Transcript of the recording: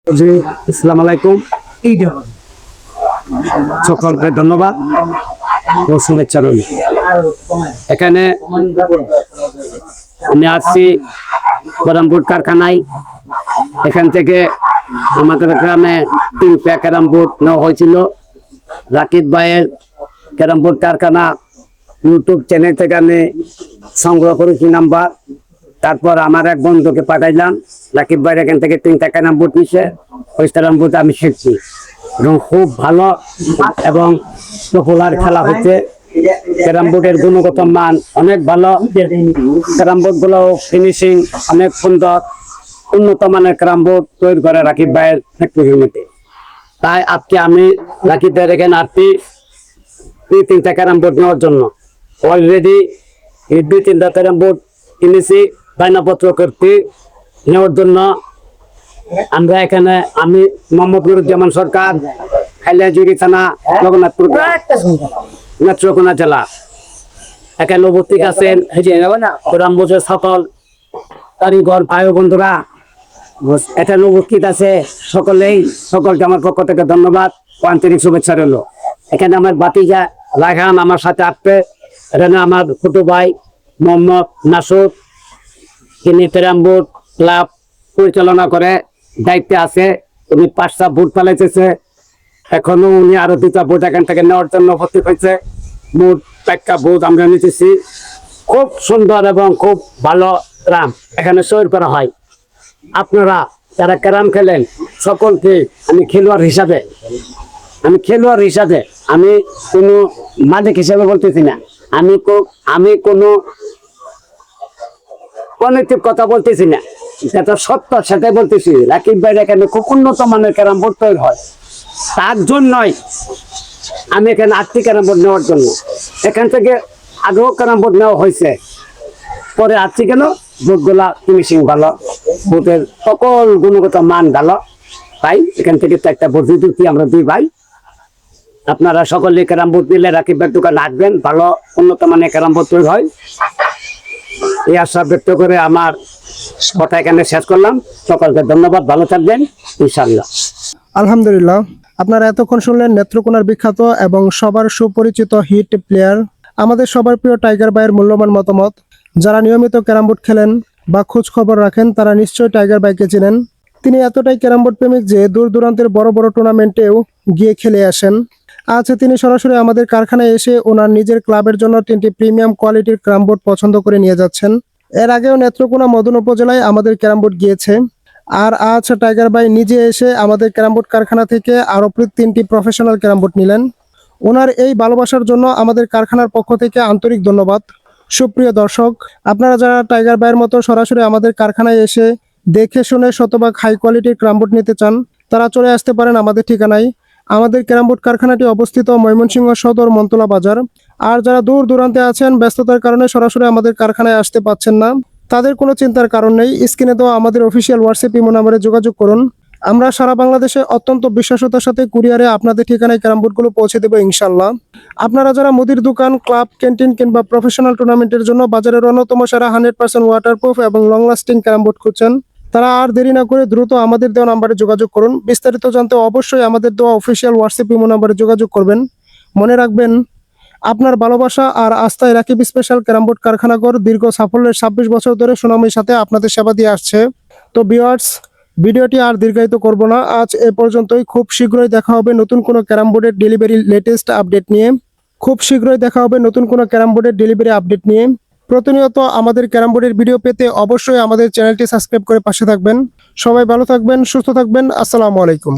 জি, আসসালামু আলাইকুম। সকলকে ধন্যবাদ ও শুভেচ্ছা রইল। এখানে আমি আসছি ক্যারাম বোর্ড কারখানায়। এখান থেকে আমাদের গ্রামে 3টা ক্যারাম বোর্ড নেওয়া হয়েছিল। রাকিব ভাইয়ের ক্যারাম বোর্ড কারখানা ইউটিউব চ্যানেল থেকে আমি সংগ্রহ করেছি নাম্বার। তারপর আমার এক বন্ধুকে পাঠাইলাম, রাকিব ভাইয়ের এখান থেকে 3টা ক্যারাম বোর্ড নিচ্ছে। ওই ক্যারাম বোর্ড আমি শিখছি এবং খুব ভালো এবং পপুলার খেলা হচ্ছে। ক্যারাম বোর্ডের গুণগত মান অনেক ভালো। ক্যারাম বোর্ড গুলো ফিনিশিং অনেক সুন্দর, উন্নত মানের ক্যারাম বোর্ড তৈরি করে রাকিব ভাইয়ের ফ্যাক্টরির মধ্যে। তাই আজকে আমি রাকিব ভাইয়ের এখানে আসছি 3টা ক্যারাম বোর্ড নেওয়ার জন্য। অলরেডি এই 2-3টা ক্যারাম বোর্ড কিনেছি বায়নাপত্র করতে নেওয়ার জন্য। আমরা এখানে আমি মোহাম্মদ নুরুজ্জামান সরকার, খাইলাজুরি থানা, জগন্নাথপুর নেত্রকোনা জেলা। এখানে উপস্থিত আছেন ক্যারাম বোর্ডের সকল কারিগর ভাই বন্ধুরা এখানে উপস্থিত আছে। সকলকে আমার পক্ষ থেকে ধন্যবাদ ও আন্তরিক শুভেচ্ছা রইল। এখানে আমার বাতিজা রায়হান আমার সাথে আসবে। এখানে আমার ছোট ভাই মোহাম্মদ নাসুর, তিনি ক্যারাম বোর্ড ক্লাব পরিচালনা করে দায়িত্বে আছে। উনি 5টা বোর্ড ফেলাইতেছে। এখনো উনি আরো 2টা বোর্ড এখান থেকে নেওয়ার জন্য উপস্থিত হয়েছে। মোট 4টা বোর্ড আমরা নিতেছি। খুব সুন্দর এবং খুব ভালো ক্যারাম এখানে তৈরি করা হয়। আপনারা যারা ক্যারাম খেলেন সকলকে আমি খেলোয়াড় হিসাবে আমি কোনো মালিক হিসাবে বলতেছি না। আমি কোনো অনৈতিক কথা বলতেছি না, যেটা সত্য সেটাই বলতেছি। রাকিব ভাইয়ের এখানে খুব উন্নত মানের ক্যারাম বোর্ড তৈরি হয়। তার জন্যই আমি এখানে 8টি ক্যারাম বোর্ড নেওয়ার জন্য। এখান থেকে আগেও ক্যারাম বোর্ড নেওয়া হয়েছে, পরে আসছি কেন বোর্ডগুলা ফিনিশিং ভালো, বোর্ডের সকল গুণগত মান ভালো। তাই এখান থেকে তো একটা বোর্ড দিচ্ছি আমরা 2 ভাই। আপনারা সকলে ক্যারাম বোর্ড নিলে রাকিব ভাইয়ের দোকানে আসবেন, ভালো উন্নত মানের ক্যারাম বোর্ড তৈরি হয়। এই আশা ব্যক্ত করে আমার কথা এখানে শেষ করলাম। সকলকে ধন্যবাদ, ভালো থাকবেন ইনশাআল্লাহ। আলহামদুলিল্লাহ, আপনারা এতক্ষণ শুনলেন নেত্রকোনার বিখ্যাত এবং সবার সুপরিচিত হিট প্লেয়ার, আমাদের সবার প্রিয় টাইগার ভাইয়ের মূল্যবান মতামত। যারা নিয়মিত ক্যারাম বোর্ড খেলেন বা খোঁজ খবর রাখেন তারা নিশ্চয়ই টাইগার ভাইকে চেনেন। তিনি এতটাই ক্যারাম বোর্ড প্রেমিক যে দূর দূরান্তের বড় বড় টুর্নামেন্টেও গিয়ে খেলে আসেন। আজ তিনি সরাসরি আমাদের কারখানায় এসে ওনার নিজের ক্লাবের জন্য 3টি প্রিমিয়াম কোয়ালিটির ক্যারাম বোর্ড পছন্দ করে নিয়ে যাচ্ছেন। এর আগেও নেত্রকোনা মদন উপজেলায় আমাদের ক্যারাম বোর্ড গিয়েছে। আর আজ টাইগার ভাই নিজে এসে আমাদের ক্যারাম বোর্ড কারখানা থেকে আরও 3টি প্রফেশনাল ক্যারাম বোর্ড নিলেন। ওনার এই ভালোবাসার জন্য আমাদের কারখানার পক্ষ থেকে আন্তরিক ধন্যবাদ। সুপ্রিয় দর্শক, আপনারা যারা টাইগার ভাইয়ের মতো সরাসরি আমাদের কারখানায় এসে দেখে শুনে শতভাগ হাই কোয়ালিটির ক্যারাম বোর্ড নিতে চান, তারা চলে আসতে পারেন আমাদের ঠিকানায়। আমাদের ক্যারাম বোর্ড কারখানাটি অবস্থিত ময়মনসিংহ সদর মন্তলা বাজার। আর যারা দূর দূরান্তে আছেন, ব্যস্ততার কারণে সরাসরি আমাদের কারখানায় আসতে পারছেন না, তাদের কোনো চিন্তার কারণ নেই। স্ক্রিনে দেওয়া আমাদের অফিসিয়াল হোয়াটসঅ্যাপ ইমো নম্বরে যোগাযোগ করুন। আমরা সারা বাংলাদেশে অত্যন্ত বিশ্বাসতার সাথে কুরিয়ারে আপনাদের ঠিকানায় ক্যারাম বোর্ডগুলো পৌঁছে দেবো ইনশাল্লাহ। আপনারা যারা মুদির দোকান, ক্লাব, ক্যান্টিন কিংবা প্রফেশনাল টুর্নামেন্টের জন্য বাজারের অন্যতম সেরা 100% ওয়াটারপ্রুফ এবং লং লাস্টিং ক্যারাম বোর্ড খুঁজছেন, তারা আর দেরি না করে দ্রুত আমাদের দেওয়া নাম্বারে যোগাযোগ করুন। বিস্তারিত জানতে অবশ্যই আমাদের দেওয়া অফিসিয়াল হোয়াটসঅ্যাপ ইমো নম্বরে যোগাযোগ করবেন। মনে রাখবেন, আপনার ভালোবাসা আর আস্থায় রাকিব স্পেশাল ক্যারাম বোর্ড কারখানাঘর দীর্ঘ সাফল্যের 26 বছর ধরে সুনামের সাথে আপনাদের সেবা দিয়ে আসছে। তো ভিউয়ার্স, ভিডিওটি আর দীর্ঘায়িত করব না, আজ এ পর্যন্তই। খুব শীঘ্রই দেখা হবে নতুন কোনো ক্যারাম বোর্ডের ডেলিভারি লেটেস্ট আপডেট নিয়ে। প্রতিনিয়ত আমাদের ক্যারাম বোর্ডের ভিডিও পেতে অবশ্যই আমাদের চ্যানেলটি সাবস্ক্রাইব করে পাশে থাকবেন। সবাই ভালো থাকবেন, সুস্থ থাকবেন। আসসালামু আলাইকুম।